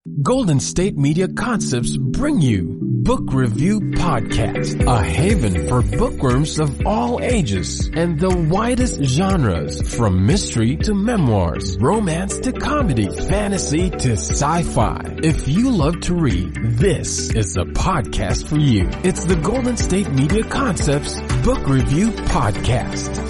Golden State Media Concepts bring you Book Review Podcast, a haven for bookworms of all ages and the widest genres, from mystery to memoirs, romance to comedy, fantasy to sci-fi. If you love to read, this is the podcast for you. It's the Golden State Media Concepts Book Review Podcast.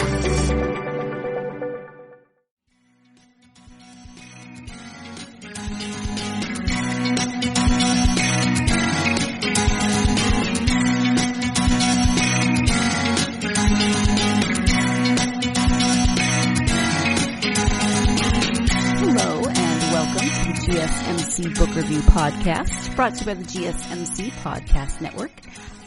GSMC Book Review Podcast, brought to you by the GSMC Podcast Network.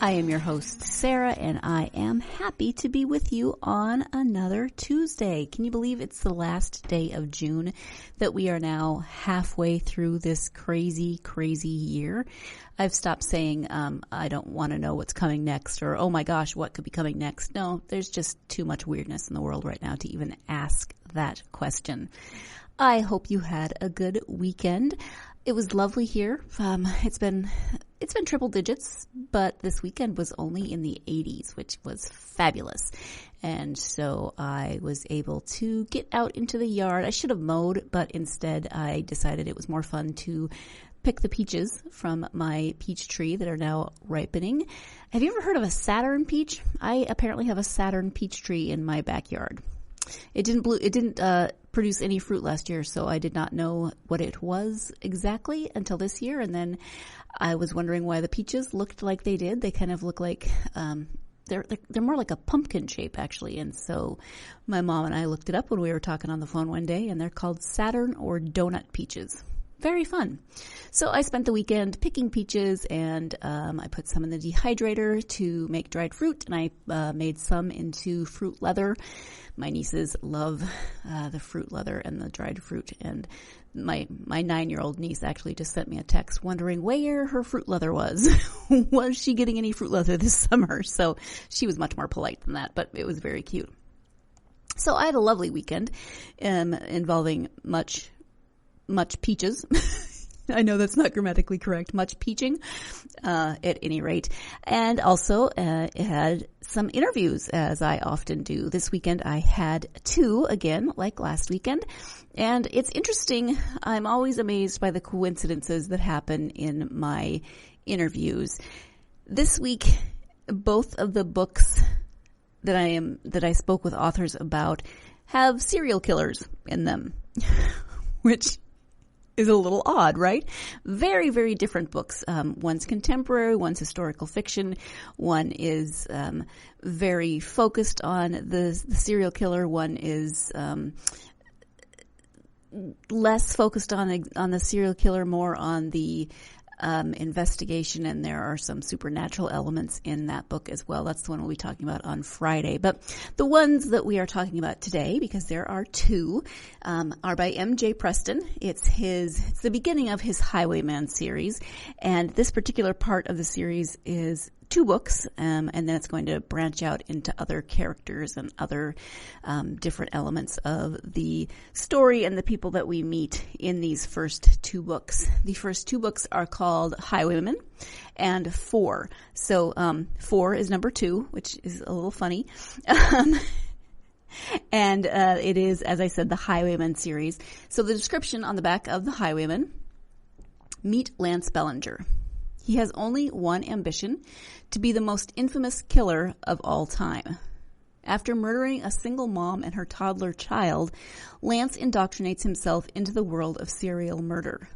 I am your host, Sarah, and I am happy to be with you on another Tuesday. Can you believe it's the last day of June, that we are now halfway through this crazy, crazy year? I've stopped saying, I don't want to know what's coming next, or, oh my gosh, what could be coming next? No, there's just too much weirdness in the world right now to even ask that question. I hope you had a good weekend. It was lovely here. It's been triple digits, but this weekend was only in the 80s, which was fabulous. And so I was able to get out into the yard. I should have mowed, but instead I decided it was more fun to pick the peaches from my peach tree that are now ripening. Have you ever heard of a Saturn peach? I apparently have a Saturn peach tree in my backyard. It didn't produce any fruit last year, so I did not know what it was exactly until this year. And then I was wondering why the peaches looked like they did. They kind of look like they're more like a pumpkin shape, actually. And so my mom and I looked it up when we were talking on the phone one day, and they're called Saturn or donut peaches. Very fun. So I spent the weekend picking peaches, and I put some in the dehydrator to make dried fruit, and I made some into fruit leather. My nieces love the fruit leather and the dried fruit, and my 9-year-old niece actually just sent me a text wondering where her fruit leather was. Was she getting any fruit leather this summer? So she was much more polite than that, but it was very cute. So I had a lovely weekend involving much peaches. I know that's not grammatically correct. Much peaching, at any rate. And also, it had some interviews, as I often do. This weekend I had 2, again, like last weekend. And it's interesting. I'm always amazed by the coincidences that happen in my interviews. This week, both of the books that I spoke with authors about have serial killers in them, which is a little odd, right? Very, very different books. One's contemporary, one's historical fiction. One is very focused on the serial killer. One is less focused on the serial killer, more on the investigation, and there are some supernatural elements in that book as well. That's the one we'll be talking about on Friday. But the ones that we are talking about today, because there are 2, are by MJ Preston. It's the beginning of his Highwayman series, and this particular part of the series is 2 books, and then it's going to branch out into other characters and other different elements of the story and the people that we meet in these first 2 books. The first 2 books are called Highwayman and Four. So 4 is number 2, which is a little funny. And it is, as I said, the Highwayman series. So the description on the back of the Highwayman: meet Lance Bellanger. He has only one ambition: to be the most infamous killer of all time. After murdering a single mom and her toddler child, Lance indoctrinates himself into the world of serial murder.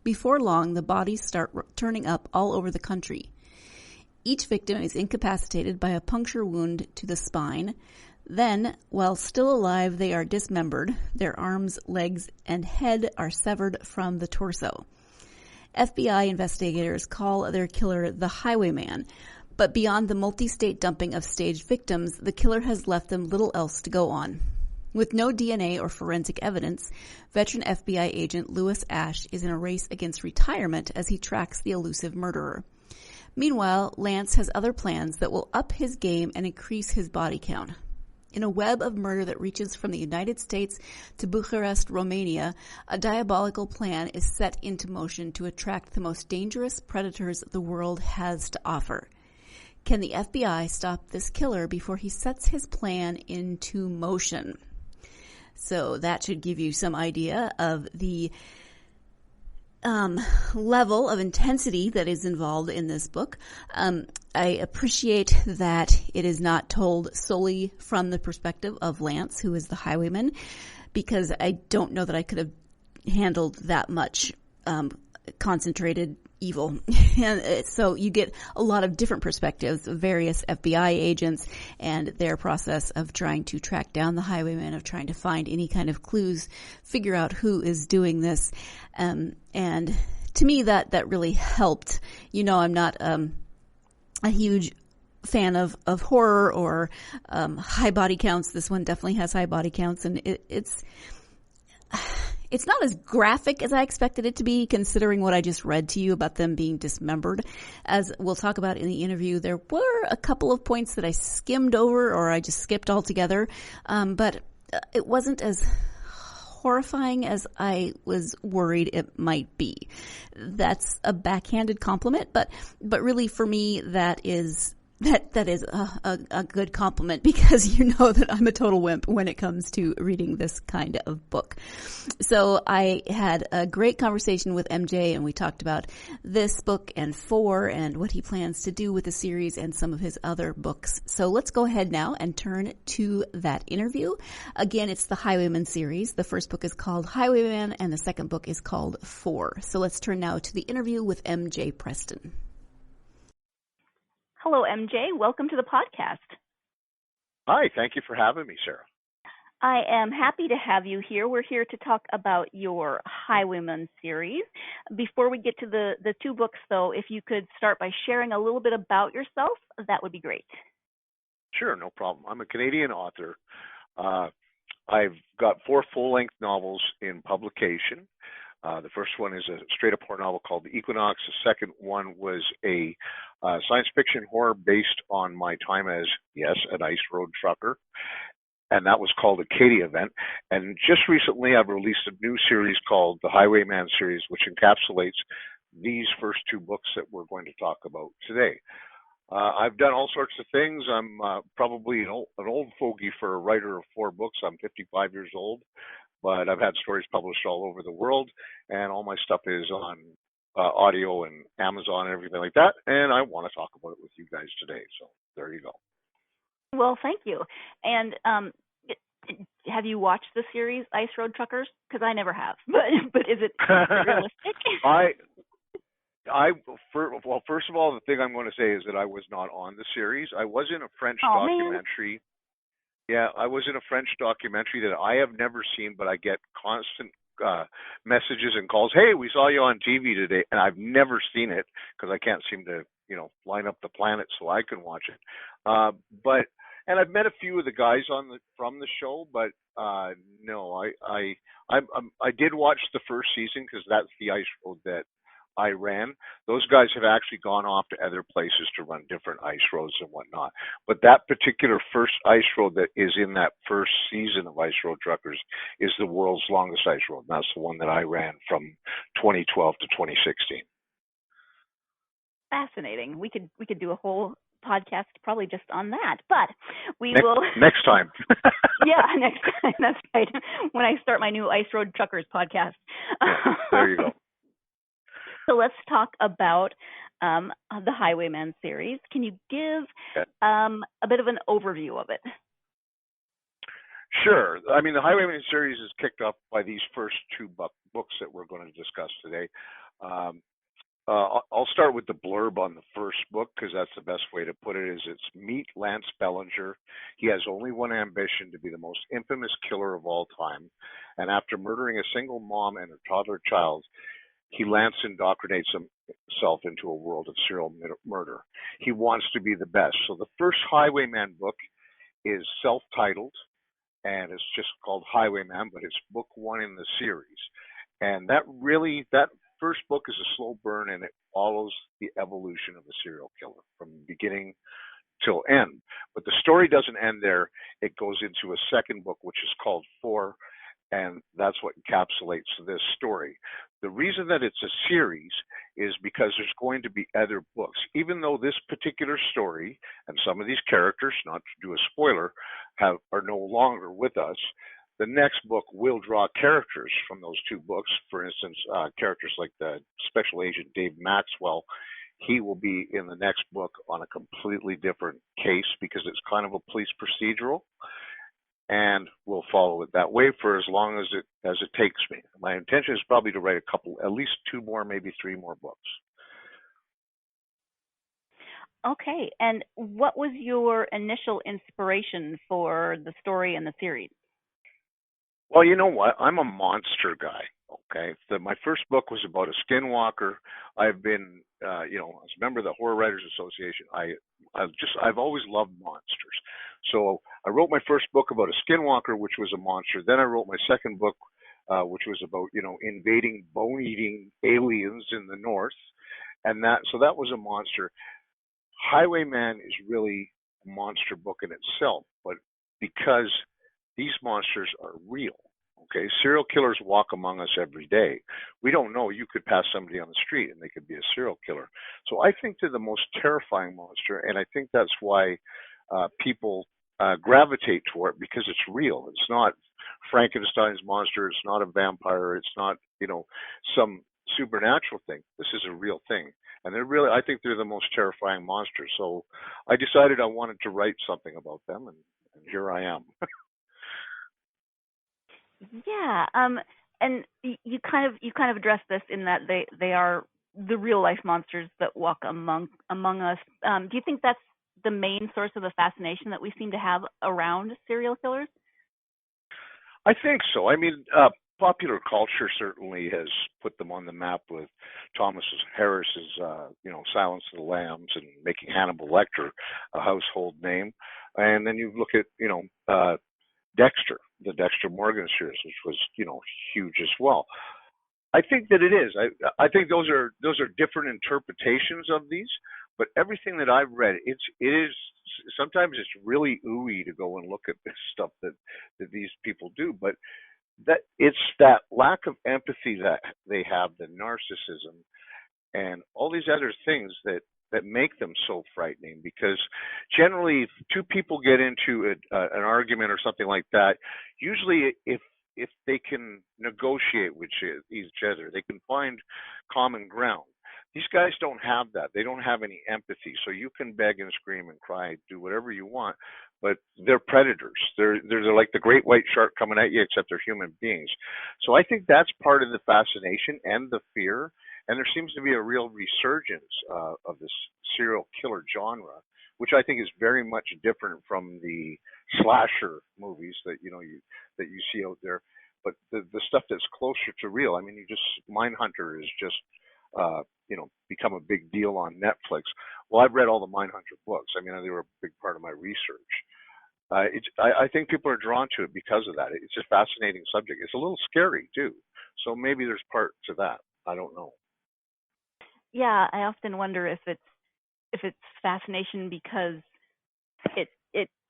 Before long, the bodies start turning up all over the country. Each victim is incapacitated by a puncture wound to the spine. Then, while still alive, they are dismembered. Their arms, legs, and head are severed from the torso. FBI investigators call their killer the Highwayman, but beyond the multi-state dumping of staged victims, the killer has left them little else to go on. With no DNA or forensic evidence, veteran FBI agent Lewis Ash is in a race against retirement as he tracks the elusive murderer. Meanwhile, Lance has other plans that will up his game and increase his body count. In a web of murder that reaches from the United States to Bucharest, Romania, a diabolical plan is set into motion to attract the most dangerous predators the world has to offer. Can the FBI stop this killer before he sets his plan into motion? So that should give you some idea of the level of intensity that is involved in this book. I appreciate that it is not told solely from the perspective of Lance, who is the highwayman, because I don't know that I could have handled that much concentrated evil. And so you get a lot of different perspectives of various FBI agents and their process of trying to track down the highwayman, of trying to find any kind of clues, figure out who is doing this. And to me, that really helped. You know, I'm not a huge fan of horror or high body counts. This one definitely has high body counts, and it's not as graphic as I expected it to be, considering what I just read to you about them being dismembered. As we'll talk about in the interview, there were a couple of points that I skimmed over or I just skipped altogether, but it wasn't as horrifying as I was worried it might be. That's a backhanded compliment, but really for me that is a good compliment, because you know that I'm a total wimp when it comes to reading this kind of book. So I had a great conversation with MJ, and we talked about this book and Four and what he plans to do with the series and some of his other books. So let's go ahead now and turn to that interview. Again, it's the Highwayman series. The first book is called Highwayman and the second book is called Four. So let's turn now to the interview with MJ Preston. Hello, MJ. Welcome to the podcast. Hi. Thank you for having me, Sarah. I am happy to have you here. We're here to talk about your Highwayman series. Before we get to the two books, though, if you could start by sharing a little bit about yourself, that would be great. Sure, no problem. I'm a Canadian author. I've got 4 full-length novels in publication. The first one is a straight-up horror novel called The Equinox. The second one was a science fiction horror based on my time as, yes, an ice road trucker, and that was called Acadia Event. And just recently I've released a new series called the Highwayman series, which encapsulates these first 2 books that we're going to talk about today. I've done all sorts of things. I'm probably an old fogey for a writer of 4 books. I'm 55 years old. But I've had stories published all over the world, and all my stuff is on audio and Amazon and everything like that, and I want to talk about it with you guys today, so there you go. Well, thank you. And have you watched the series Ice Road Truckers? Because I never have, but is it realistic? Well, first of all, the thing I'm going to say is that I was not on the series. I was in a French documentary. Man. Yeah, I was in a French documentary that I have never seen, but I get constant messages and calls. Hey, we saw you on TV today, and I've never seen it because I can't seem to, line up the planet so I can watch it. And I've met a few of the guys from the show, but no, I did watch the first season because that's the ice road that I ran. Those guys have actually gone off to other places to run different ice roads and whatnot. But that particular first ice road that is in that first season of Ice Road Truckers is the world's longest ice road. And that's the one that I ran from 2012 to 2016. Fascinating. We could do a whole podcast probably just on that, but we will next time. Yeah, next time. That's right. When I start my new Ice Road Truckers podcast. Yeah, there you go. So let's talk about the Highwayman series. Can you give a bit of an overview of it? Sure. I mean, the Highwayman series is kicked off by these first 2 books that we're going to discuss today. I'll start with the blurb on the first book because that's the best way to put it. Is it's meet Lance Bellanger. He has only one ambition: to be the most infamous killer of all time. And after murdering a single mom and a toddler child, Lance indoctrinates himself into a world of serial murder. He wants to be the best. So the first Highwayman book is self-titled, and it's just called Highwayman, but it's book 1 in the series. And that first book is a slow burn, and it follows the evolution of a serial killer from beginning till end. But the story doesn't end there. It goes into a second book, which is called Four, and that's what encapsulates this story. The reason that it's a series is because there's going to be other books. Even though this particular story and some of these characters, not to do a spoiler, are no longer with us, the next book will draw characters from those two books. For instance, characters like the Special Agent Dave Maxwell. He will be in the next book on a completely different case because it's kind of a police procedural, and we'll follow it that way for as long as it takes me. My intention is probably to write at least 2 more, maybe 3 more books. Okay, and what was your initial inspiration for the story and the series? Well, you know what? I'm a monster guy. Okay, my first book was about a skinwalker. I've been, as a member of the Horror Writers Association, I've always loved monsters. So I wrote my first book about a skinwalker, which was a monster. Then I wrote my second book, which was about invading bone-eating aliens in the north, and that was a monster. Highwayman is really a monster book in itself, but because these monsters are real. Okay, serial killers walk among us every day. We don't know. You could pass somebody on the street and they could be a serial killer. So I think they're the most terrifying monster, and I think that's why people gravitate toward it, because it's real. It's not Frankenstein's monster. It's not a vampire. It's not some supernatural thing. This is a real thing, and I think they're the most terrifying monsters. So I decided I wanted to write something about them, and here I am. Yeah, and you kind of addressed this in that they are the real life monsters that walk among us. Do you think that's the main source of the fascination that we seem to have around serial killers? I think so. I mean, popular culture certainly has put them on the map with Thomas Harris's, Silence of the Lambs, and making Hannibal Lecter a household name. And then you look at, Dexter, the Dexter Morgan series, which was, huge as well. I think that it is. I think those are different interpretations of these, but everything that I've read, it is sometimes it's really ooey to go and look at this stuff that these people do, but that it's that lack of empathy that they have, the narcissism, and all these other things that make them so frightening. Because generally, if 2 people get into an argument or something like that, usually if they can negotiate with each other, they can find common ground. These guys don't have that. They don't have any empathy. So you can beg and scream and cry, do whatever you want, but they're predators. They're like the great white shark coming at you, except they're human beings. So I think that's part of the fascination and the fear. And there seems to be a real resurgence of this serial killer genre, which I think is very much different from the slasher movies that you see out there. But the stuff that's closer to real. I mean, Mindhunter is just become a big deal on Netflix. Well, I've read all the Mindhunter books. I mean, they were a big part of my research. I think people are drawn to it because of that. It's a fascinating subject. It's a little scary too. So maybe there's part to that. I don't know. Yeah, I often wonder if it's fascination because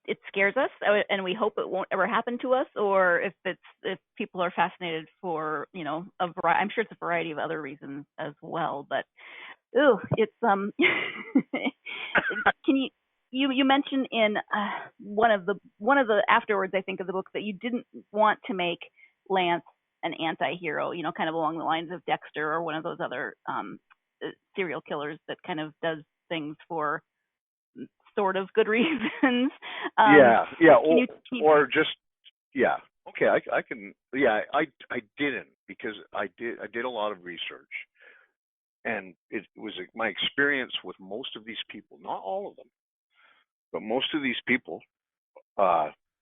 it scares us and we hope it won't ever happen to us, or if people are fascinated for I'm sure it's a variety of other reasons as well. But it's can you mentioned in one of the afterwards, I think, of the book, that you didn't want to make Lance an anti-hero, kind of along the lines of Dexter or one of those other serial killers that kind of does things for sort of good reasons. Okay, I can. Yeah, I didn't, because I did a lot of research, and it was my experience with most of these people, not all of them, but most of these people,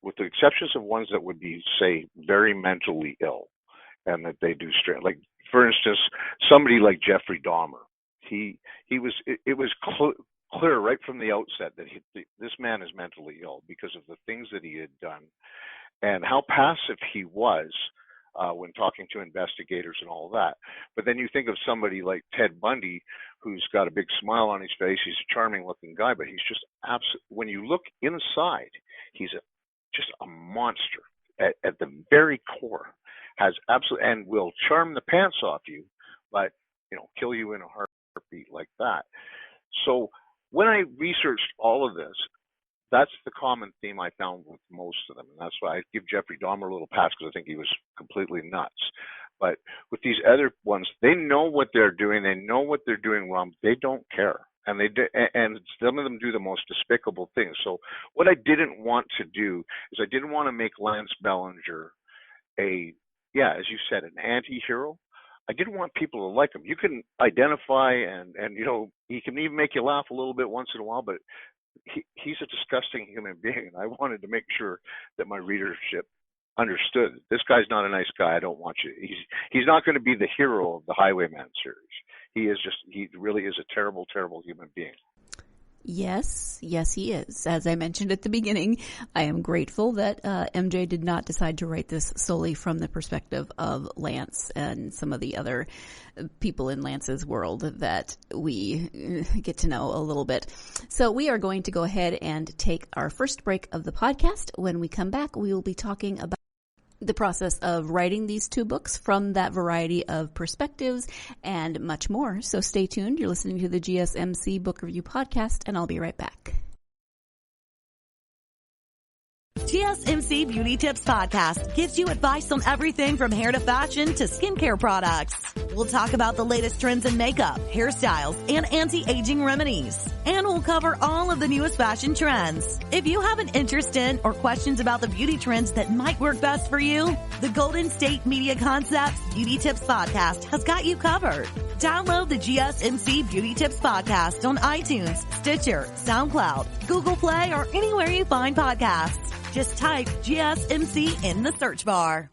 with the exceptions of ones that would be, say, very mentally ill, and that they do like, for instance, somebody like Jeffrey Dahmer. It was clear right from the outset that this man is mentally ill because of the things that he had done and how passive he was when talking to investigators and all of that. But then you think of somebody like Ted Bundy, who's got a big smile on his face. He's a charming looking guy, but he's just when you look inside, he's just a monster at the very core. Has absolutely, and will charm the pants off you, but kill you in a heartbeat like that. So when I researched all of this, that's the common theme I found with most of them. And that's why I give Jeffrey Dahmer a little pass, because I think he was completely nuts. But with these other ones, they know what they're doing. They know what they're doing wrong. They don't care. And and some of them do the most despicable things. So what I didn't want to do is I didn't want to make Lance Bellanger as you said, an anti-hero. I didn't want people to like him. You can identify and he can even make you laugh a little bit once in a while, but he's a disgusting human being. And I wanted to make sure that my readership understood this guy's not a nice guy. I don't want you. He's not going to be the hero of the Highwayman series. He really is a terrible, terrible human being. Yes, he is. As I mentioned at the beginning, I am grateful that MJ did not decide to write this solely from the perspective of Lance and some of the other people in Lance's world that we get to know a little bit. So we are going to go ahead and take our first break of the podcast. When we come back, we will be talking about the process of writing these two books from that variety of perspectives and much more. So stay tuned. You're listening to the GSMC Book Review Podcast, and I'll be right back. GSMC Beauty Tips Podcast gives you advice on everything from hair to fashion to skincare products. We'll talk about the latest trends in makeup, hairstyles, and anti-aging remedies. And we'll cover all of the newest fashion trends. If you have an interest in or questions about the beauty trends that might work best for you, the Golden State Media Concepts Beauty Tips Podcast has got you covered. Download the GSMC Beauty Tips Podcast on iTunes, Stitcher, SoundCloud, Google Play, or anywhere you find podcasts. Just type GSMC in the search bar.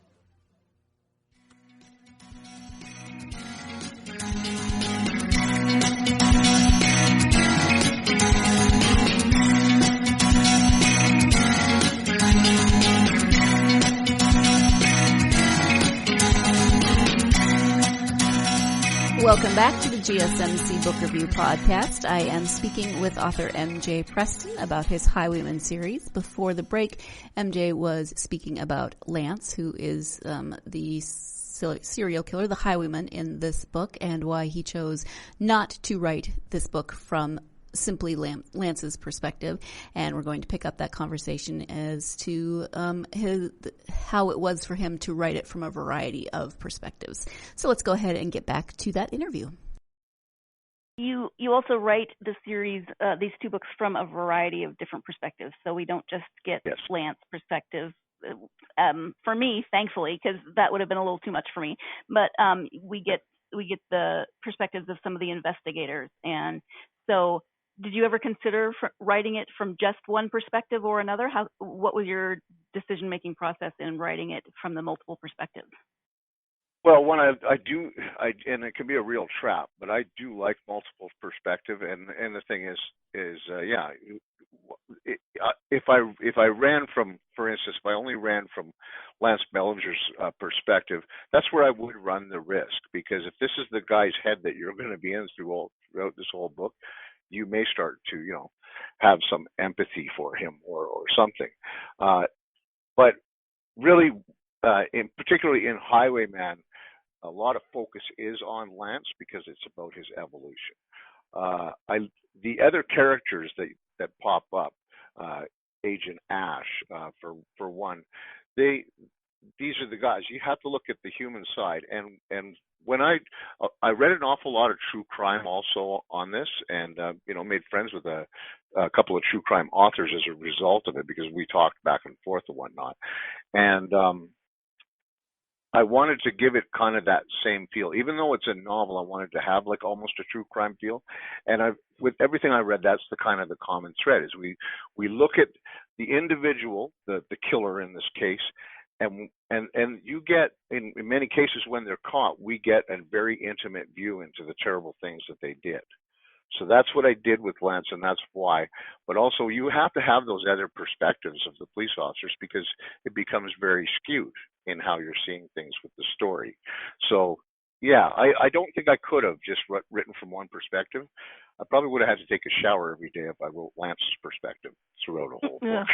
Welcome back to the GSMC Book Review Podcast. I am speaking with author MJ Preston about his Highwayman series. Before the break, MJ was speaking about Lance, who is the serial killer, the Highwayman in this book, and why he chose not to write this book from simply Lance's perspective. And we're going to pick up that conversation as to how it was for him to write it from a variety of perspectives. So let's go ahead and get back to that interview. You also write the series, these two books, from a variety of different perspectives. So we don't just get Lance's perspective. For me, thankfully, because that would have been a little too much for me. But we get the perspectives of some of the investigators. And so, did you ever consider writing it from just one perspective or another? What was your decision-making process in writing it from the multiple perspectives? Well, when I do, and it can be a real trap, but I do like multiple perspective. And the thing is, if I ran from, for instance, if I only ran from Lance Bellanger's perspective, that's where I would run the risk, because if this is the guy's head that you're going to be in throughout this whole book, you may start to, have some empathy for him or something. But really, particularly in Highwayman, a lot of focus is on Lance because it's about his evolution. The other characters that pop up, Agent Ash, for one, these are the guys. You have to look at the human side, and when I read an awful lot of true crime also on this, and made friends with a couple of true crime authors as a result of it, because we talked back and forth and whatnot. And I wanted to give it kind of that same feel, even though it's a novel. I wanted to have like almost a true crime feel. And with everything I read, that's the kind of the common thread is we look at the individual, the killer in this case. And you get, in many cases when they're caught, we get a very intimate view into the terrible things that they did. So that's what I did with Lance, and that's why. But also, you have to have those other perspectives of the police officers because it becomes very skewed. in how you're seeing things with the story. So, yeah, I don't think I could have just written from one perspective. I probably would have had to take a shower every day if I wrote Lance's perspective throughout a whole book.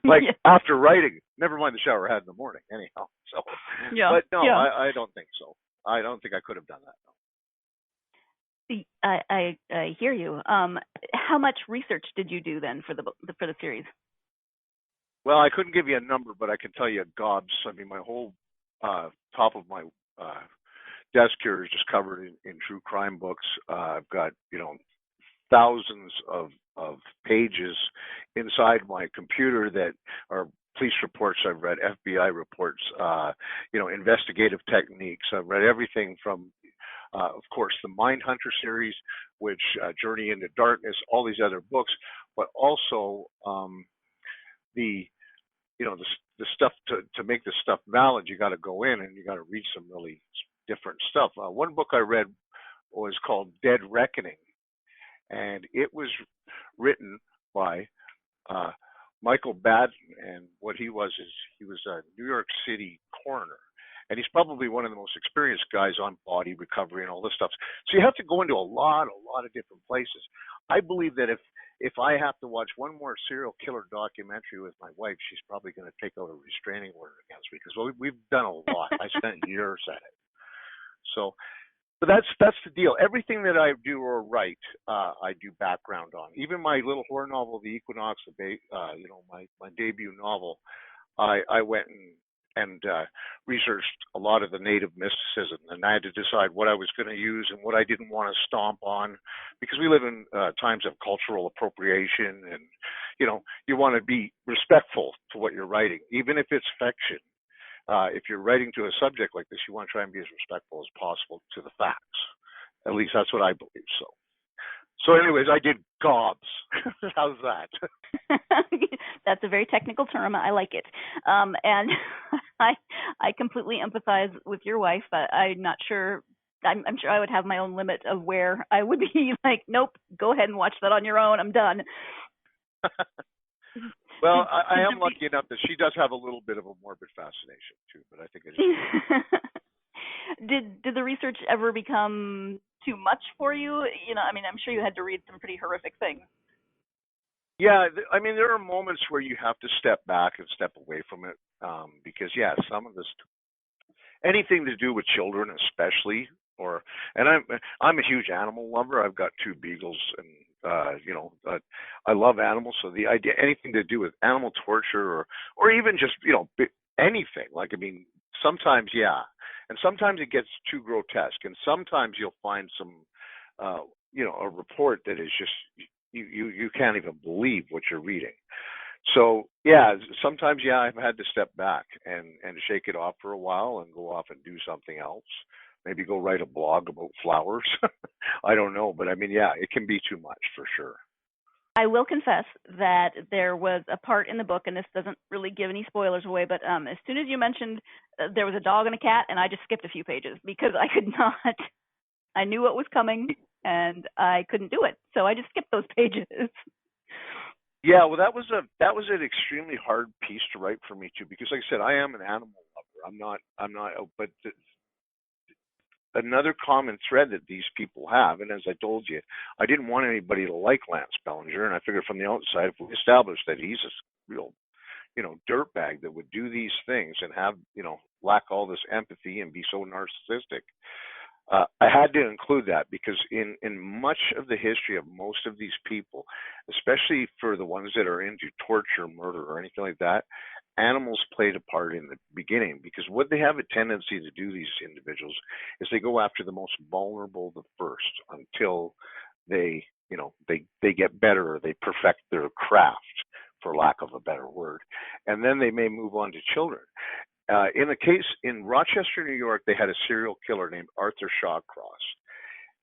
Like after writing, never mind the shower I had in the morning, anyhow. So, but no, I don't think so. I don't think I could have done that. No. I hear you. How much research did you do then for the series? Well, I couldn't give you a number, but I can tell you gobs. I mean, my whole top of my desk here is just covered in true crime books. I've got, thousands of pages inside my computer that are police reports I've read, FBI reports, investigative techniques. I've read everything from, of course, the Mindhunter series, which Journey into Darkness, all these other books, but also the stuff to make this stuff valid. You got to go in and you got to read some really different stuff. One book I read was called Dead Reckoning, and it was written by Michael Baden, and what he was a New York City coroner, and he's probably one of the most experienced guys on body recovery and all this stuff. So you have to go into a lot of different places. I believe that if I have to watch one more serial killer documentary with my wife, she's probably going to take out a restraining order against me, because we've done a lot. I spent years at it. So, but that's the deal. Everything that I do or write, I do background on. Even my little horror novel, The Equinox, my debut novel, I went and researched a lot of the native mysticism, and I had to decide what I was going to use and what I didn't want to stomp on, because we live in times of cultural appropriation, and you want to be respectful to what you're writing, even if it's fiction. If you're writing to a subject like this, you want to try and be as respectful as possible to the facts. At least that's what I believe. So anyways, I did gobs. How's that? That's a very technical term. I like it. And I completely empathize with your wife, but I'm not sure. I'm sure I would have my own limit of where I would be like, nope, go ahead and watch that on your own. I'm done. Well, I am lucky enough that she does have a little bit of a morbid fascination too, but I think it is. Did the research ever become too much for you? I'm sure you had to read some pretty horrific things. Yeah, there are moments where you have to step back and step away from it, because some of this, anything to do with children, especially, and I'm a huge animal lover. I've got 2 beagles, and I love animals. So the idea, anything to do with animal torture, or even just anything. Sometimes and sometimes it gets too grotesque, and sometimes you'll find some, a report that is just you can't even believe what you're reading. So sometimes I've had to step back and shake it off for a while and go off and do something else. Maybe go write a blog about flowers. I don't know, but it can be too much for sure. I will confess that there was a part in the book, and this doesn't really give any spoilers away, but as soon as you mentioned there was a dog and a cat, and I just skipped a few pages because I could not. I knew what was coming, and I couldn't do it, so I just skipped those pages. Yeah, well, that was an extremely hard piece to write for me too, because like I said, I am an animal lover. I'm not, but another common thread that these people have, and as I told you, I didn't want anybody to like Lance Bellanger, and I figured from the outside, if we established that he's a real, dirtbag that would do these things and have, lack all this empathy and be so narcissistic, I had to include that, because in much of the history of most of these people, especially for the ones that are into torture, murder, or anything like that, animals played a part in the beginning, because what they have a tendency to do, these individuals, is they go after the most vulnerable the first until they get better, or they perfect their craft, for lack of a better word, and then they may move on to children. In the case in Rochester, New York, they had a serial killer named Arthur Shawcross,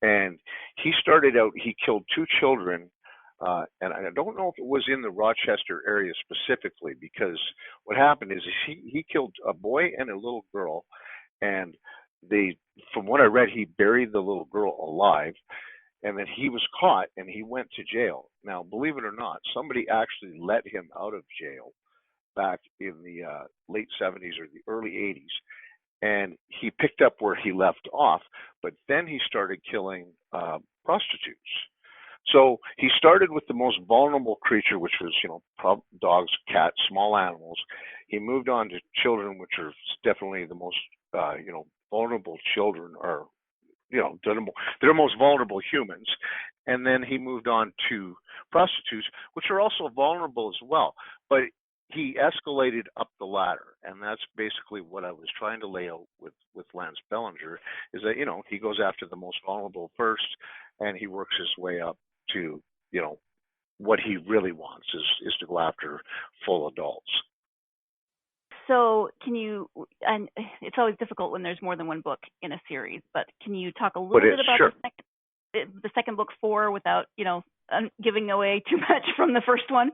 and he started out, he killed 2 children. And I don't know if it was in the Rochester area specifically, because what happened is he killed a boy and a little girl, and from what I read, he buried the little girl alive, and then he was caught and he went to jail. Now, believe it or not, somebody actually let him out of jail back in the late 70s or the early 80s, and he picked up where he left off, but then he started killing prostitutes. So he started with the most vulnerable creature, which was, dogs, cats, small animals. He moved on to children, which are definitely the most, vulnerable children, or, they're most vulnerable humans. And then he moved on to prostitutes, which are also vulnerable as well. But he escalated up the ladder, and that's basically what I was trying to lay out with Lance Bellanger, is that, he goes after the most vulnerable first, and he works his way up to, what he really wants is to go after full adults. So and it's always difficult when there's more than one book in a series, but can you talk a little bit about the second book, Four, without, giving away too much from the first one?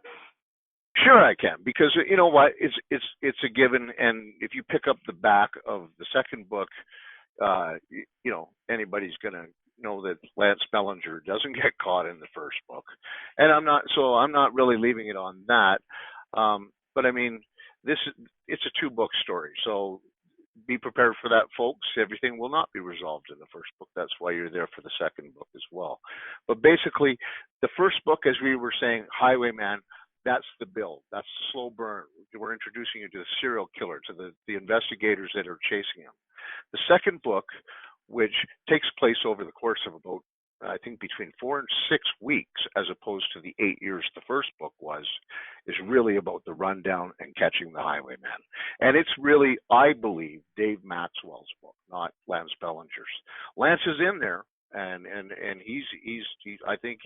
Sure, I can, because you know what, it's a given, and if you pick up the back of the second book, anybody's gonna know that Lance Bellanger doesn't get caught in the first book, and I'm not really leaving it on that. But I mean, it's a 2-book story, so be prepared for that, folks. Everything will not be resolved in the first book. That's why you're there for the second book as well. But basically, the first book, as we were saying, Highwayman, that's the build. That's the slow burn. We're introducing you to the serial killer, to the investigators that are chasing him. The second book, which takes place over the course of about, I think, between 4 and 6 weeks, as opposed to the 8 years the first book was, is really about the rundown and catching the Highwayman. And it's really, I believe, Dave Maxwell's book, not Lance Bellanger's. Lance is in there, and he's I think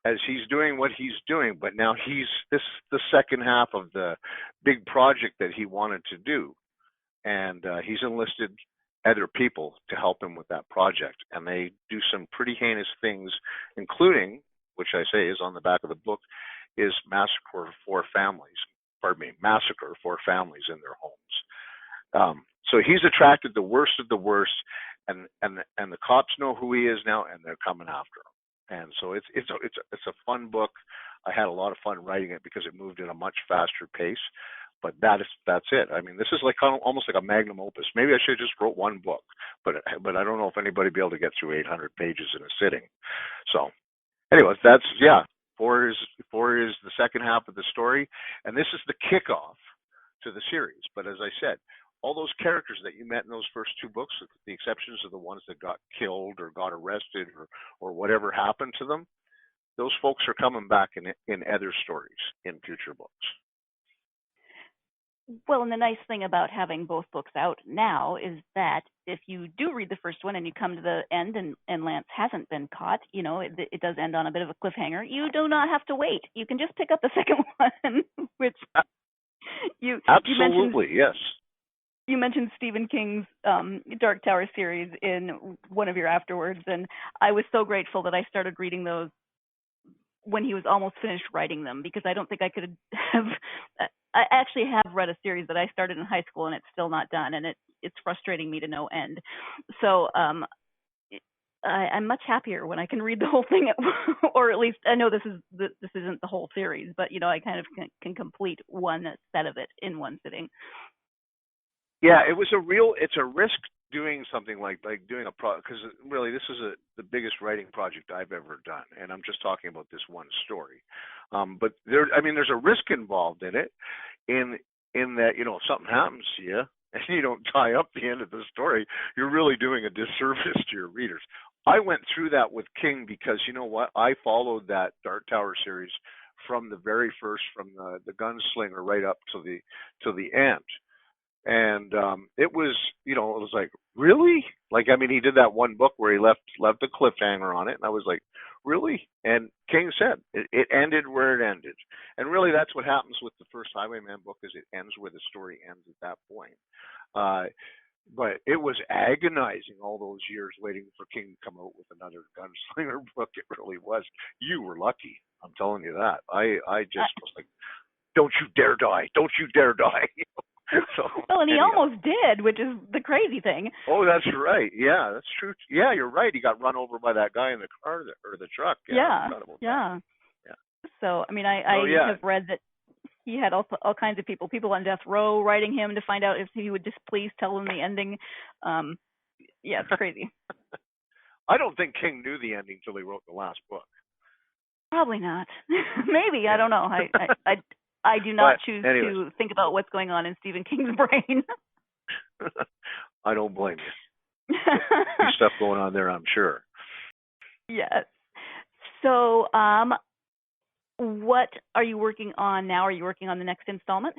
as he's doing what he's doing, but now this is the second half of the big project that he wanted to do, and he's enlisted other people to help him with that project, and they do some pretty heinous things, including, which I say is on the back of the book, is massacre 4 families in their homes. So he's attracted the worst of the worst, and the cops know who he is now, and they're coming after him. And so it's a fun book. I had a lot of fun writing it because it moved at a much faster pace. But that's it. I mean, this is like almost like a magnum opus. Maybe I should have just wrote one book, but I don't know if anybody would be able to get through 800 pages in a sitting. So, anyways, Four is the second half of the story, and this is the kickoff to the series. But as I said, all those characters that you met in those first 2 books, with the exceptions of the ones that got killed or got arrested or whatever happened to them, those folks are coming back in other stories in future books. Well, and the nice thing about having both books out now is that if you do read the first one and you come to the end and Lance hasn't been caught, it does end on a bit of a cliffhanger. You do not have to wait. You can just pick up the second one, which absolutely, yes. You mentioned Stephen King's Dark Tower series in one of your afterwards, and I was so grateful that I started reading those when he was almost finished writing them, because I don't think I could have. I actually have read a series that I started in high school and it's still not done, and it's frustrating me to no end. So I'm much happier when I can read the whole thing, or at least I know this isn't the whole series, but I kind of can complete one set of it in one sitting. Yeah, it's a risk doing something like doing a project, because really this is the biggest writing project I've ever done, and I'm just talking about this one story. But there's a risk involved in it, in that if something happens to you and you don't tie up the end of the story, you're really doing a disservice to your readers. I went through that with King because you know what, I followed that Dark Tower series from the very first, from the gunslinger right up to the end. And it was like, really? He did that one book where he left a cliffhanger on it, and I was like, really? And King said it ended where it ended, and really that's what happens with the first Highwayman book, is it ends where the story ends at that point. But it was agonizing all those years waiting for King to come out with another gunslinger book. It really was. You were lucky, I'm telling you that. I just was like, don't you dare die! Don't you dare die! And he almost did, which is the crazy thing. Oh, that's right. Yeah, that's true. Yeah, you're right. He got run over by that guy in the car or the truck. Yeah. So, I have read that he had all kinds of people on death row writing him to find out if he would just please tell them the ending. Yeah, it's crazy. I don't think King knew the ending till he wrote the last book. Probably not. Maybe, I don't know. I do not choose to think about what's going on in Stephen King's brain. I don't blame you. There's stuff going on there, I'm sure. Yes. So, what are you working on now? Are you working on the next installment?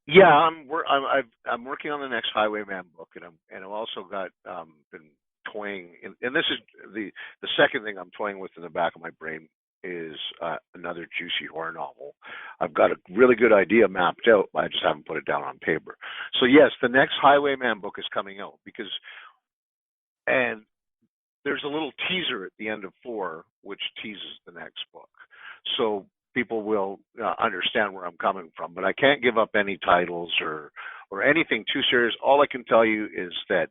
Yeah, I'm working on the next Highwayman book, and I've also got been toying, and this is the second thing I'm toying with in the back of my brain is another juicy horror novel. I've got a really good idea mapped out, but I just haven't put it down on paper. So yes, the next Highwayman book is coming out and there's a little teaser at the end of 4 which teases the next book. So people will understand where I'm coming from, but I can't give up any titles or anything too serious. All I can tell you is that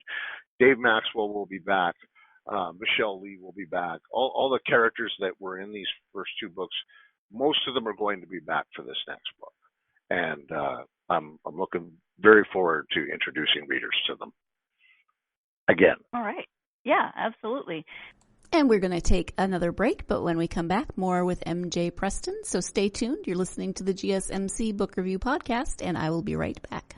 Dave Maxwell will be back. Michelle Lee will be back. All the characters that were in these first 2 books, most of them are going to be back for this next book. And I'm looking very forward to introducing readers to them again. All right. Yeah, absolutely. And we're going to take another break, but when we come back, more with MJ Preston. So stay tuned. You're listening to the GSMC Book Review Podcast, and I will be right back.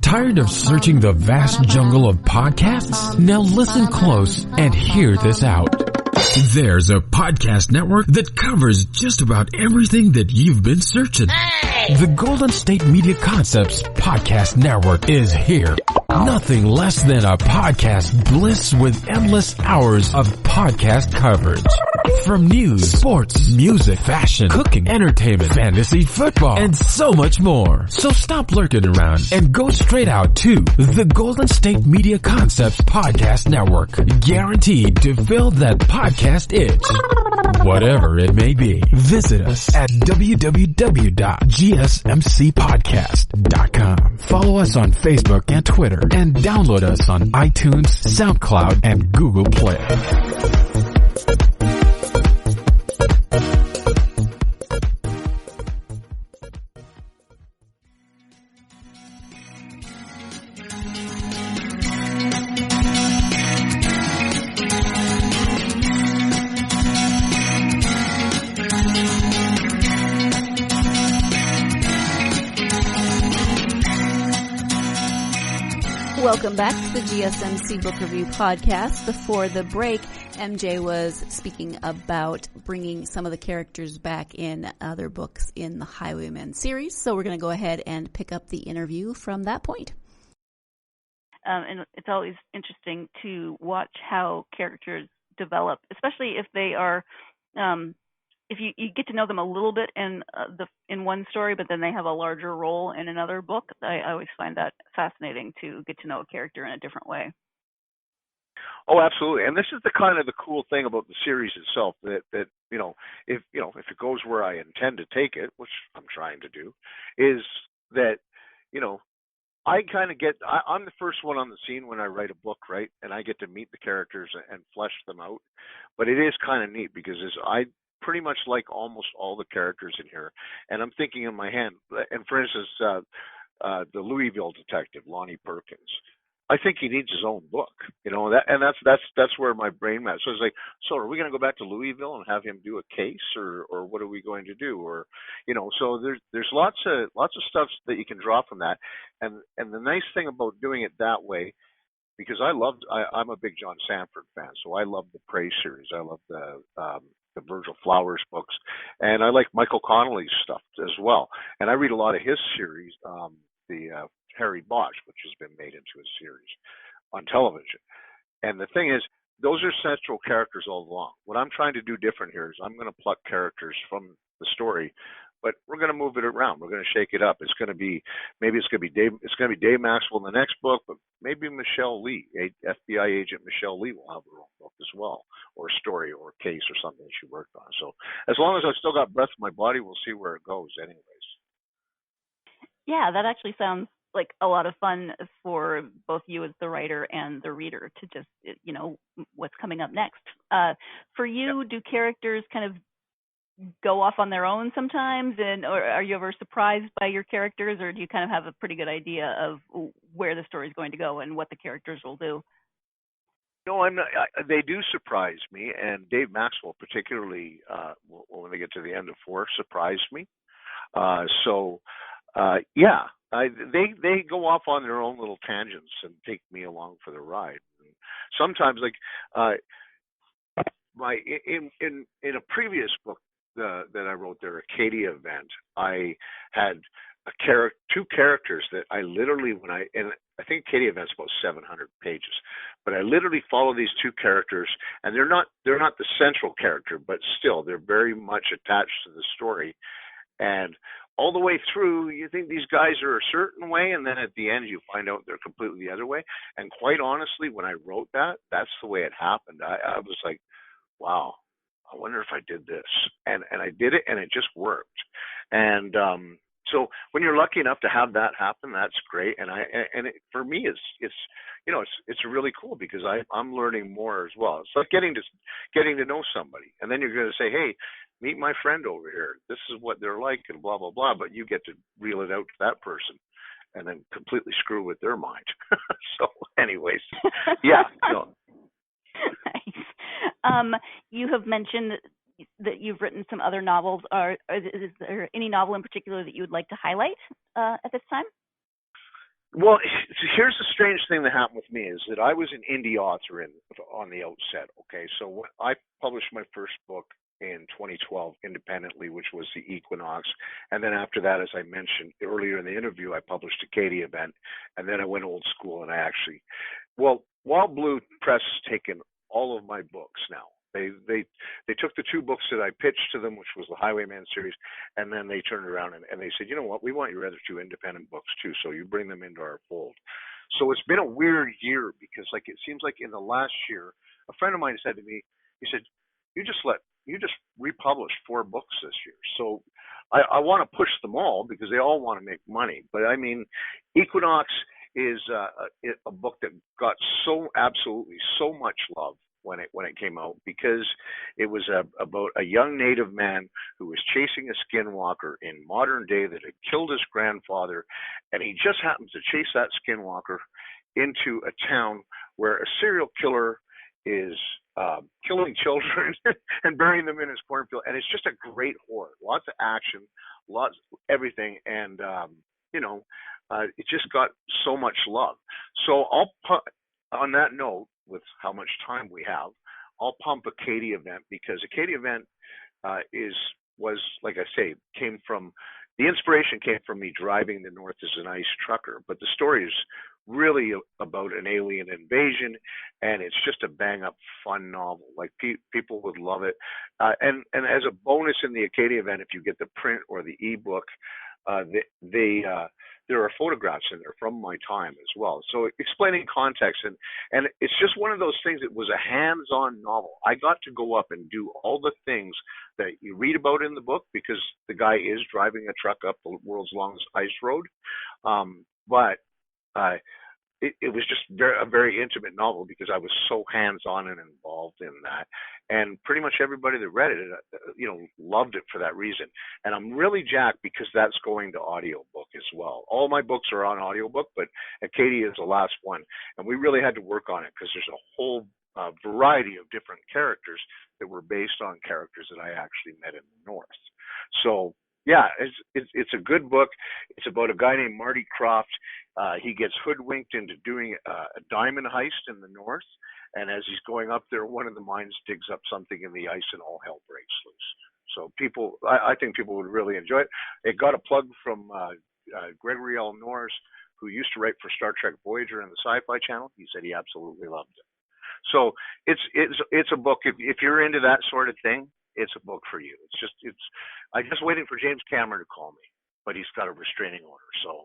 Tired of searching the vast jungle of podcasts? Now listen close and hear this out. There's a podcast network that covers just about everything that you've been searching. The Golden State Media Concepts Podcast Network is here. Nothing less than a podcast bliss with endless hours of podcast coverage. From news, sports, music, fashion, cooking, entertainment, fantasy, football, and so much more. So stop lurking around and go straight out to the Golden State Media Concepts Podcast Network. Guaranteed to fill that podcast itch. Whatever it may be. Visit us at www.gsmcpodcast.com. Follow us on Facebook and Twitter, and download us on iTunes, SoundCloud, and Google Play. Welcome back to the GSMC Book Review Podcast. Before the break, MJ was speaking about bringing some of the characters back in other books in the Highwayman series. So we're going to go ahead and pick up the interview from that point. And it's always interesting to watch how characters develop, especially if they are, if you get to know them a little bit in one story, but then they have a larger role in another book. I always find that fascinating to get to know a character in a different way. Oh, absolutely. And this is the cool thing about the series itself that if it goes where I intend to take it, which I'm trying to do, is that, I kind of I'm the first one on the scene when I write a book, right? And I get to meet the characters and flesh them out. But it is kind of neat because I pretty much like almost all the characters in here. And I'm thinking in my hand, and for instance, the Louisville detective, Lonnie Perkins, I think he needs his own book, that's where my brain went. So it's like, so are we going to go back to Louisville and have him do a case, or what are we going to do? Or, so there's lots of stuff that you can draw from that. And the nice thing about doing it that way, because I'm a big John Sanford fan, so I love the Prey series. I love the Virgil Flowers books, and I like Michael Connolly's stuff as well. And I read a lot of his series, the Harry Bosch, which has been made into a series on television. And the thing is, those are central characters all along. What I'm trying to do different here is I'm going to pluck characters from the story, but we're going to move it around. We're going to shake it up. It's going to be Dave Maxwell in the next book, but maybe Michelle Lee, FBI agent Michelle Lee, will have her own book as well, or a story or a case or something that she worked on. So as long as I've still got breath in my body, we'll see where it goes anyways. Yeah, that actually sounds like a lot of fun for both you as the writer and the reader to just, what's coming up next. For you, do characters kind of go off on their own sometimes, or are you ever surprised by your characters, or do you kind of have a pretty good idea of where the story is going to go and what the characters will do? No, I'm not. They do surprise me, and Dave Maxwell, particularly when they get to the end of 4, surprised me. They go off on their own little tangents and take me along for the ride. And sometimes, like in a previous book that I wrote, their Acadia event, I had two characters that I literally, and I think Acadia event's about 700 pages, but I literally follow these two characters, and they're not the central character, but still they're very much attached to the story. And all the way through, you think these guys are a certain way, and then at the end you find out they're completely the other way. And quite honestly, when I wrote that, that's the way it happened. I was like, wow, I wonder if I did this. And I did it, and it just worked. And so when you're lucky enough to have that happen, that's great. And for me, it's really cool because I'm learning more as well. It's like getting to know somebody, and then you're going to say, hey, meet my friend over here. This is what they're like, and blah blah blah. But you get to reel it out to that person, and then completely screw with their mind. So, anyways, yeah. No. Nice. You have mentioned that you've written some other novels. Is there any novel in particular that you would like to highlight at this time? Well, here's the strange thing that happened with me is that I was an indie author on the outset. Okay, so I published my first book in 2012 independently, which was the Equinox, and then after that, as I mentioned earlier in the interview, I published Acadia Event, and then I went old school and Wild Blue Press has taken all of my books now. They took the 2 books that I pitched to them, which was the Highwayman series, and then they turned around and they said, you know what, we want your other 2 independent books too, so you bring them into our fold. So it's been a weird year because it seems like in the last year, a friend of mine said to me, he said, you just republished 4 books this year. So I want to push them all because they all want to make money. But I mean, Equinox is a book that got so much love when it came out because it was about a young native man who was chasing a skinwalker in modern day that had killed his grandfather, and he just happens to chase that skinwalker into a town where a serial killer is killing children and burying them in his cornfield, and it's just a great horror. Lots of action, lots everything, and it just got so much love. So on that note, with how much time we have, I'll pump Acadia Event because Acadia Event was like I say, the inspiration came from me driving the North as an ice trucker, but the story is really about an alien invasion, and it's just a bang-up fun novel. Like people would love it. And as a bonus in the Acadia Event, if you get the print or the ebook, there are photographs in there from my time as well. So explaining context, and it's just one of those things. It was a hands-on novel. I got to go up and do all the things that you read about in the book because the guy is driving a truck up the world's longest ice road. It was just a very intimate novel because I was so hands-on and involved in that. And pretty much everybody that read it, loved it for that reason. And I'm really jacked because that's going to audiobook as well. All my books are on audiobook, but Acadia is the last one. And we really had to work on it because there's a whole variety of different characters that were based on characters that I actually met in the North. So, yeah, it's a good book. It's about a guy named Marty Croft. He gets hoodwinked into doing a diamond heist in the North, and as he's going up there, one of the mines digs up something in the ice, and all hell breaks loose. So I think people would really enjoy it. It got a plug from Gregory L. Norris, who used to write for Star Trek Voyager and the Sci-Fi Channel. He said he absolutely loved it. So it's a book. If you're into that sort of thing, it's a book for you. I'm just waiting for James Cameron to call me, but he's got a restraining order, so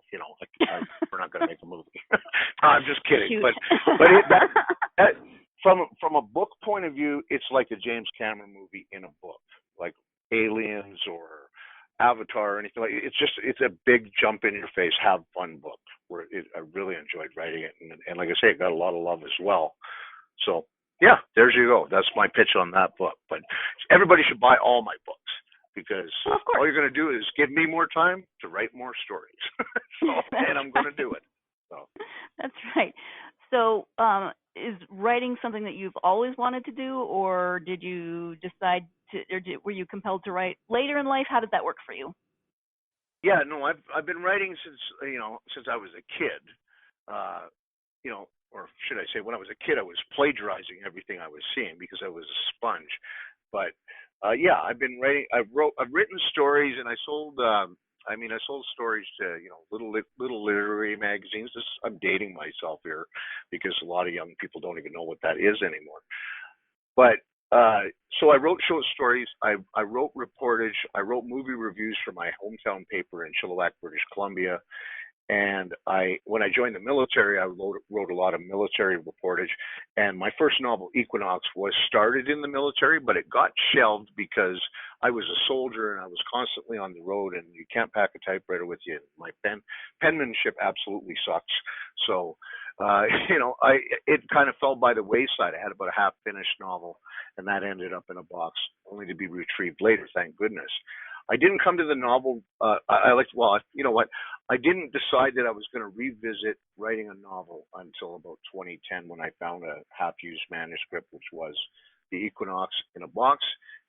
we're not going to make a movie. No, I'm just kidding. Cute. But from a book point of view, it's like a James Cameron movie in a book, like Aliens or Avatar or anything like it. It's a big jump in your face, have fun book. I really enjoyed writing it, and like I say, it got a lot of love as well. So. Yeah, there you go. That's my pitch on that book. But everybody should buy all my books. because well, of course. all you're going to do is give me more time to write more stories. And I'm going to do it. So. That's right. So is writing something that you've always wanted to do, or did you decide to, or were you compelled to write later in life? How did that work for you? Yeah, no, I've been writing since I was a kid. Or should I say, when I was a kid, I was plagiarizing everything I was seeing because I was a sponge. But yeah, I've been writing. I've written stories, and I sold. I sold stories to little literary magazines. I'm dating myself here because a lot of young people don't even know what that is anymore. But so I wrote short stories. I wrote reportage. I wrote movie reviews for my hometown paper in Chilliwack, British Columbia. And when I joined the military, I wrote a lot of military reportage. And my first novel, Equinox, was started in the military, but it got shelved because I was a soldier and I was constantly on the road, and you can't pack a typewriter with you. My penmanship absolutely sucks. So, it kind of fell by the wayside. I had about a half-finished novel, and that ended up in a box, only to be retrieved later, thank goodness. I didn't come to the novel. I didn't decide that I was going to revisit writing a novel until about 2010, when I found a half-used manuscript, which was The Equinox, in a box,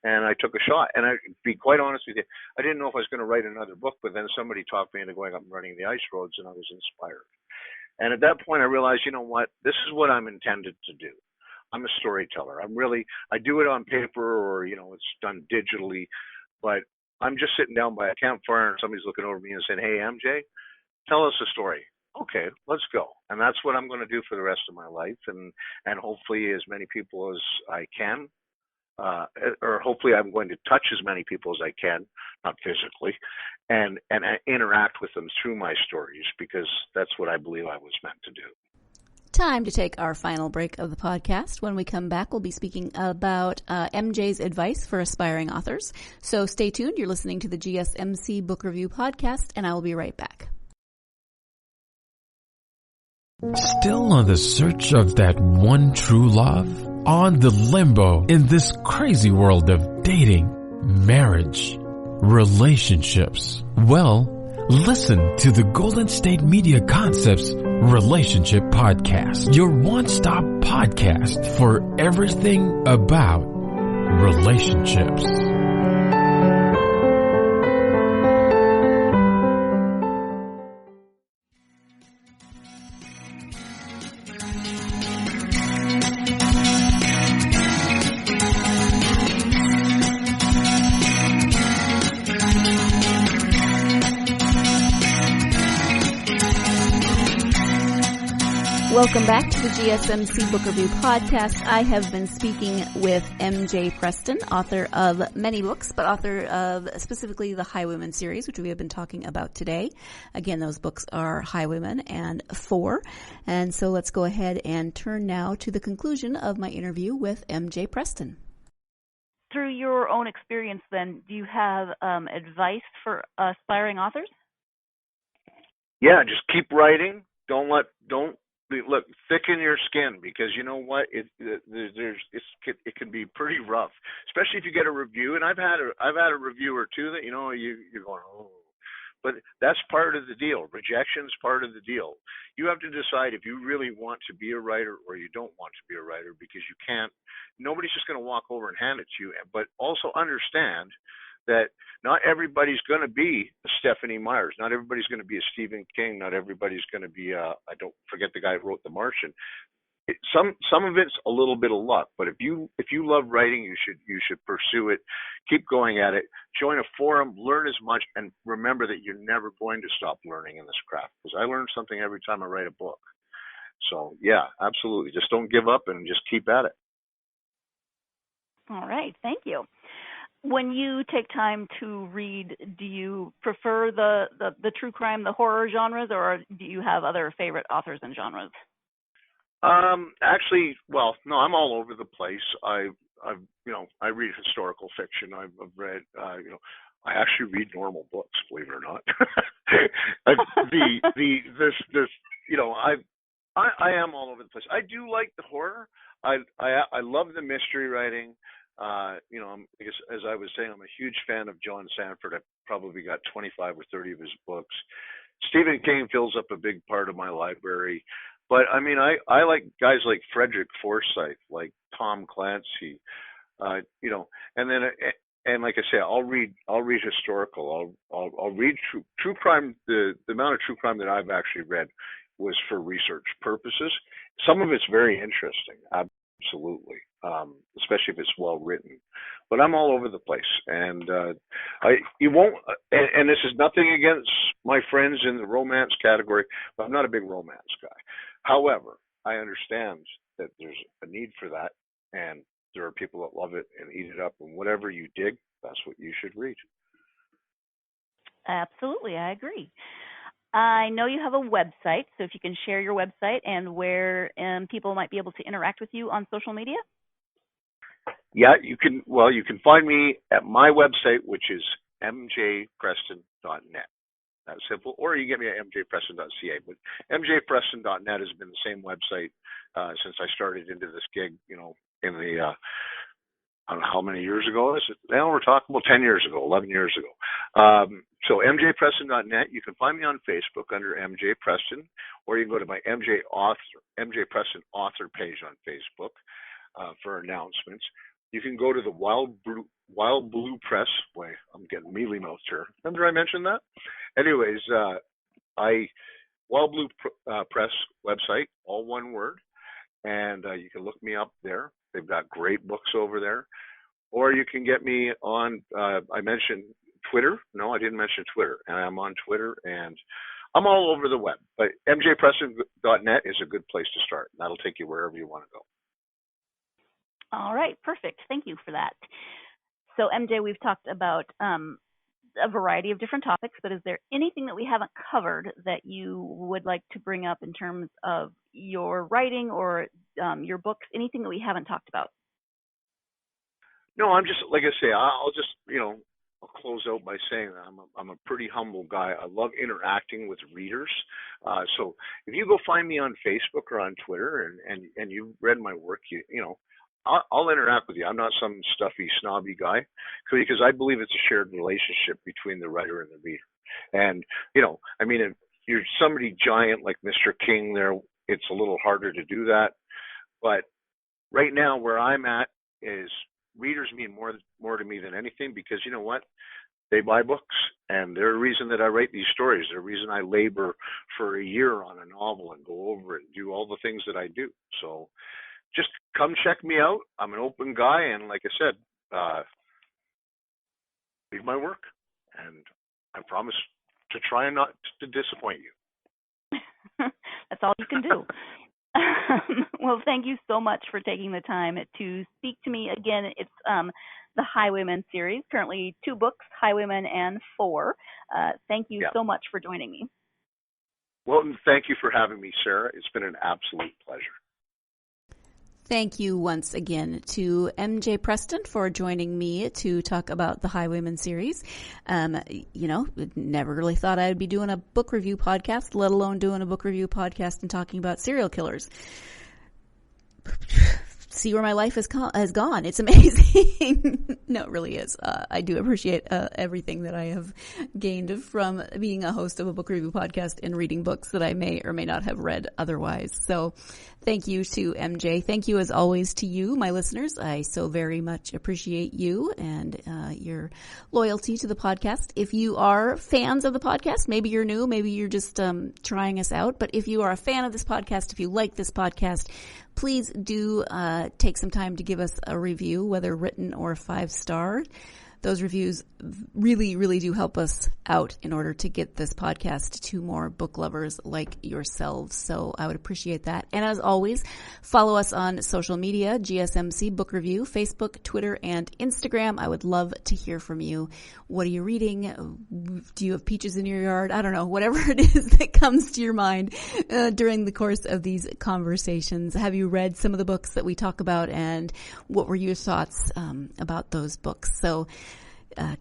and I took a shot. And to be quite honest with you, I didn't know if I was going to write another book, but then somebody talked me into going up and running the ice roads, and I was inspired. And at that point, I realized, you know what, this is what I'm intended to do. I'm a storyteller. I do it on paper, or it's done digitally, but I'm just sitting down by a campfire and somebody's looking over me and saying, "Hey, MJ, tell us a story." Okay, let's go. And that's what I'm going to do for the rest of my life. And hopefully as many people as I can, or hopefully I'm going to touch as many people as I can, not physically, and interact with them through my stories, because that's what I believe I was meant to do. Time to take our final break of the podcast. When we come back, we'll be speaking about MJ's advice for aspiring authors. So stay tuned. You're listening to the GSMC Book Review Podcast, and I will be right back. Still on the search of that one true love? On the limbo in this crazy world of dating, marriage, relationships? Well, listen to the Golden State Media Concepts Relationship Podcast, your one-stop podcast for everything about relationships. Welcome back to the GSMC Book Review Podcast. I have been speaking with MJ Preston, author of many books, but author of specifically the Highwayman series, which we have been talking about today. Again, those books are Highwayman and Four. And so let's go ahead and turn now to the conclusion of my interview with MJ Preston. Through your own experience, then, do you have advice for aspiring authors? Yeah, just keep writing. Look, thicken your skin, because you know what, it can be pretty rough, especially if you get a review. And I've had a review or two that you're going, oh, but that's part of the deal. Rejection's part of the deal. You have to decide if you really want to be a writer or you don't want to be a writer, because you can't. Nobody's just going to walk over and hand it to you. But also understand that not everybody's going to be a Stephanie Meyers. Not everybody's going to be a Stephen King. Not everybody's going to be I don't forget the guy who wrote The Martian. Some of it's a little bit of luck, but if you love writing, you should pursue it. Keep going at it. Join a forum, learn as much, and remember that you're never going to stop learning in this craft, because I learn something every time I write a book. So yeah, absolutely. Just don't give up and just keep at it. All right, thank you. When you take time to read, do you prefer the true crime, the horror genres, or do you have other favorite authors and genres? Actually, well, no, I'm all over the place. I read historical fiction. I've read, I actually read normal books, believe it or not. I am all over the place. I do like the horror. I love the mystery writing. I guess, as I was saying, I'm a huge fan of John Sanford. I've probably got 25 or 30 of his books. Stephen King fills up a big part of my library. But I mean, I like guys like Frederick Forsyth, like Tom Clancy, and then and like I say, I'll read historical. I'll read true crime. The amount of true crime that I've actually read was for research purposes. Some of it's very interesting, absolutely, especially if it's well written. But I'm all over the place, and you won't. And this is nothing against my friends in the romance category, but I'm not a big romance guy. However, I understand that there's a need for that, and there are people that love it and eat it up. And whatever you dig, that's what you should read. Absolutely, I agree. I know you have a website, so if you can share your website and where people might be able to interact with you on social media. Yeah, you can. Well, you can find me at my website, which is mjpreston.net. That's simple. Or you can get me at mjpreston.ca. But mjpreston.net has been the same website since I started into this gig, in the, I don't know how many years ago. Now we're talking about 10 years ago, 11 years ago. So mjpreston.net, you can find me on Facebook under MJ Preston, or you can go to my MJ Preston author page on Facebook for announcements. You can go to the Wild Blue Press. Wait, I'm getting mealy mouthed here. Remember I mentioned that? Anyways, Wild Blue Press website, all one word, and you can look me up there. They've got great books over there. Or you can get me on, I mentioned Twitter. No, I didn't mention Twitter. And I'm on Twitter, and I'm all over the web. But mjpreston.net is a good place to start. That'll take you wherever you want to go. All right, perfect. Thank you for that. So, MJ, we've talked about a variety of different topics, but is there anything that we haven't covered that you would like to bring up in terms of your writing or your books, anything that we haven't talked about? No, I'm just, like I say, I'll just, I'll close out by saying that I'm a pretty humble guy. I love interacting with readers. So if you go find me on Facebook or on Twitter and you've read my work, I'll interact with you. I'm not some stuffy, snobby guy, because I believe it's a shared relationship between the writer and the reader. And, if you're somebody giant like Mr. King there, it's a little harder to do that. But right now where I'm at is readers mean more to me than anything, because you know what? They buy books, and they're the reason that I write these stories. They're the reason I labor for a year on a novel and go over it and do all the things that I do. So just come check me out. I'm an open guy, and like I said, read my work, and I promise to try not to disappoint you. That's all you can do. Well, thank you so much for taking the time to speak to me. Again, it's the Highwayman series, currently 2 books, Highwayman and Four. Thank you so much for joining me. Well, thank you for having me, Sarah. It's been an absolute pleasure. Thank you once again to MJ Preston for joining me to talk about the Highwayman series. Never really thought I'd be doing a book review podcast, let alone doing a book review podcast and talking about serial killers. See where my life has gone. It's amazing. No, it really is. I do appreciate everything that I have gained from being a host of a book review podcast and reading books that I may or may not have read otherwise. So thank you to MJ. Thank you as always to you, my listeners. I so very much appreciate you and your loyalty to the podcast. If you are fans of the podcast, maybe you're new, maybe you're just trying us out. But if you are a fan of this podcast, if you like this podcast, please do take some time to give us a review, whether written or 5-star. Those reviews really, really do help us out in order to get this podcast to more book lovers like yourselves. So I would appreciate that. And as always, follow us on social media, GSMC Book Review, Facebook, Twitter, and Instagram. I would love to hear from you. What are you reading? Do you have peaches in your yard? I don't know, whatever it is that comes to your mind during the course of these conversations. Have you read some of the books that we talk about, and what were your thoughts about those books? So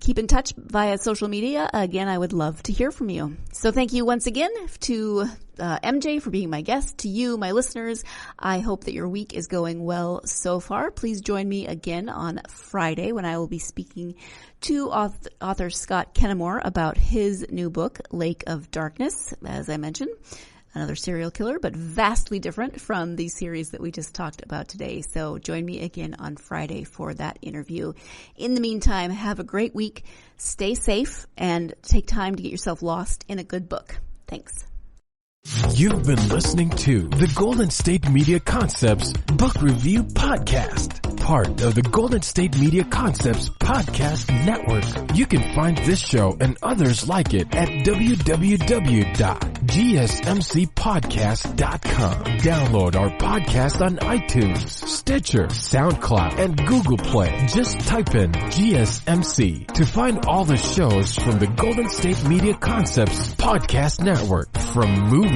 keep in touch via social media. Again, I would love to hear from you. So thank you once again to MJ for being my guest, to you, my listeners. I hope that your week is going well so far. Please join me again on Friday when I will be speaking to author Scott Kennemore about his new book, Lake of Darkness, as I mentioned. Another serial killer, but vastly different from the series that we just talked about today. So join me again on Friday for that interview. In the meantime, have a great week. Stay safe and take time to get yourself lost in a good book. Thanks. You've been listening to the Golden State Media Concepts Book Review Podcast, part of the Golden State Media Concepts Podcast Network. You can find this show and others like it at www.gsmcpodcast.com. Download our podcast on iTunes, Stitcher, SoundCloud, and Google Play. Just type in GSMC to find all the shows from the Golden State Media Concepts Podcast Network, from movies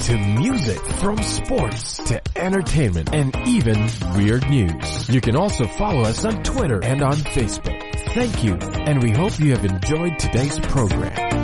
to music, from sports to entertainment, and even weird news. You can also follow us on Twitter and on Facebook. Thank you, and we hope you have enjoyed today's program.